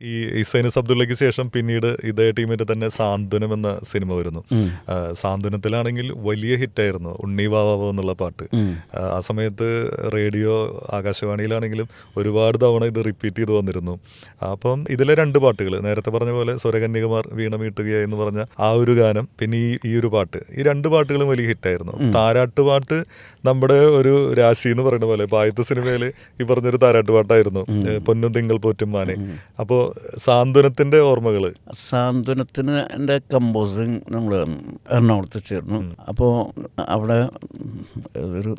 ഈ ഇസൈനസ് അബ്ദുള്ളയ്ക്ക് ശേഷം പിന്നീട് ഇതേ ടീമിന്റെ തന്നെ സാന്ത്വനം എന്ന സിനിമ വരുന്നു. സാന്ത്വനത്തിലാണെങ്കിൽ വലിയ ഹിറ്റായിരുന്നു ഉണ്ണി വാവാവോ എന്നുള്ള പാട്ട്. ആ സമയത്ത് റേഡിയോ ആകാശവാണിയിലാണെങ്കിലും ഒരുപാട് തവണ ഇത് റിപ്പീറ്റ് ചെയ്ത് വന്നിരുന്നു. അപ്പം ഇതിലെ രണ്ട് പാട്ടുകൾ നേരത്തെ പറഞ്ഞ പോലെ സ്വരകന്യകുമാർ വീണ മീട്ടുക എന്ന് പറഞ്ഞ ആ ഒരു ഗാനം, പിന്നെ ഈ ഒരു പാട്ട്, ഈ രണ്ട് പാട്ടുകളും വലിയ ഹിറ്റായിരുന്നു. താരാട്ട് പാട്ട് നമ്മുടെ ഒരു രാശി എന്ന് പറയുന്ന പോലെ ആദ്യത്തെ സിനിമയിൽ ഈ പറഞ്ഞൊരു താരാട്ട് പാട്ടായിരുന്നു, പൊന്നും തിങ്കൾ പോറ്റും മാനെ. അപ്പോൾ സാന്ത്വനത്തിന്റെ ഓർമ്മകൾ. സാന്ത്വനത്തിന് എൻ്റെ കമ്പോസിങ് നമ്മൾ എറണാകുളത്ത് ചേർന്നു. അപ്പോൾ അവിടെ ഒരു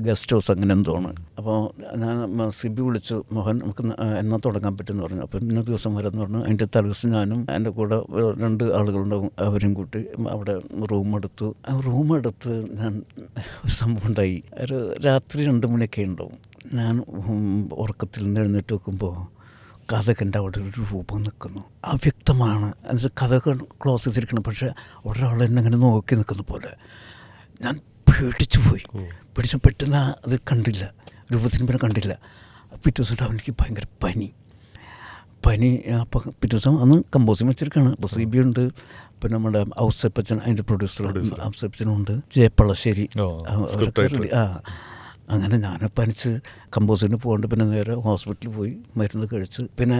ഗസ്റ്റ് ഹൗസ് അങ്ങനെ എന്തോണ്. അപ്പോൾ ഞാൻ സിബി വിളിച്ചു, മോഹൻ നമുക്ക് എന്നാ തുടങ്ങാൻ പറ്റുമെന്ന് പറഞ്ഞു. അപ്പോൾ ഇന്ന ദിവസം വരെന്ന് പറഞ്ഞു. അതിൻ്റെ തലേദിവസം ഞാനും എൻ്റെ കൂടെ 2 ആളുകളുണ്ടാവും, അവരും കൂട്ടി അവിടെ റൂമെടുത്തു. ഞാൻ ഒരു സംഭവം ഉണ്ടായി. ഒരു രാത്രി 2 മണിയൊക്കെ ഉണ്ടാവും. ഞാൻ ഉറക്കത്തിൽ നിന്ന് എഴുന്നേറ്റ് നോക്കുമ്പോൾ കഥകൻ്റെ അവിടെ ഒരു രൂപം നിൽക്കുന്നു. അവ്യക്തമാണ്, എന്നുവെച്ചാൽ കഥകൾ ക്ലോസ് ചെയ്തിരിക്കണം, പക്ഷേ ഒരാൾ എന്നെ അങ്ങനെ നോക്കി നിൽക്കുന്ന പോലെ. ഞാൻ പേടിച്ചു പോയി. പെട്ടെന്ന് അത് കണ്ടില്ല, രൂപത്തിന് പിന്നെ കണ്ടില്ല. പിറ്റേ ദിവസം അവനിക്ക് ഭയങ്കര പനി. അപ്പം പിറ്റേ ദിവസം അന്ന് കമ്പോസിങ് വെച്ചിരിക്കുകയാണ്. അപ്പോൾ CB ഉണ്ട്, പിന്നെ നമ്മുടെ ഔസേപ്പച്ചൻ അതിൻ്റെ പ്രൊഡ്യൂസർ ഔസേപ്പച്ചനുണ്ട്, ജയപ്പളശ്ശേരി. അങ്ങനെ ഞാൻ പനിച്ച് കമ്പോസിങ്ങിന് പോകേണ്ട. പിന്നെ നേരെ ഹോസ്പിറ്റലിൽ പോയി മരുന്ന് കഴിച്ച് പിന്നെ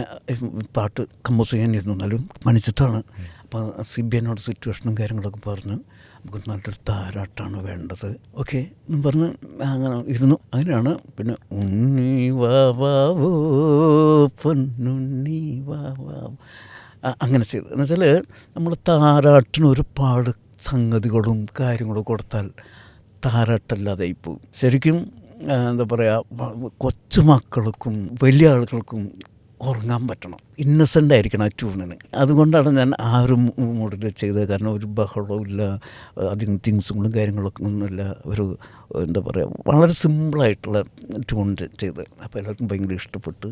പാട്ട് കമ്പോസ് ചെയ്യാനിരുന്നു. എന്നാലും പനിച്ചിട്ടാണ്. അപ്പോൾ CB എന്നോട് സിറ്റുവേഷനും കാര്യങ്ങളൊക്കെ പറഞ്ഞ് നമുക്ക് നല്ലൊരു താരാട്ടാണ് വേണ്ടത്, ഓക്കെ എന്നും പറഞ്ഞ് അങ്ങനെ ഇരുന്നു. അങ്ങനെയാണ് പിന്നെ ഉണ്ണി വാവാവോ പൊന്നുണ്ണി വാവാവോ അങ്ങനെ ചെയ്തത്. എന്നുവെച്ചാൽ നമ്മൾ താരാട്ടിന് ഒരുപാട് സംഗതികളും കാര്യങ്ങളും കൊടുത്താൽ താരാട്ടല്ലാതെ പോകും. ശരിക്കും എന്താ പറയുക, കൊച്ചു മക്കൾക്കും വലിയ ആളുകൾക്കും ഉറങ്ങാൻ പറ്റണം, ഇന്നസെൻ്റ് ആയിരിക്കണം ആ ട്യൂണിന്. അതുകൊണ്ടാണ് ഞാൻ ആ ഒരു മോഡിൽ ചെയ്തത്. കാരണം ഒരു ബഹളവും ഇല്ല, അധികം തിങ്സുകളും കാര്യങ്ങളൊക്കെ ഒന്നുമില്ല. ഒരു എന്താ പറയുക, വളരെ സിമ്പിളായിട്ടുള്ള ട്യൂൺ ചെയ്തത്. അപ്പോൾ എല്ലാവർക്കും ഭയങ്കര ഇഷ്ടപ്പെട്ടു.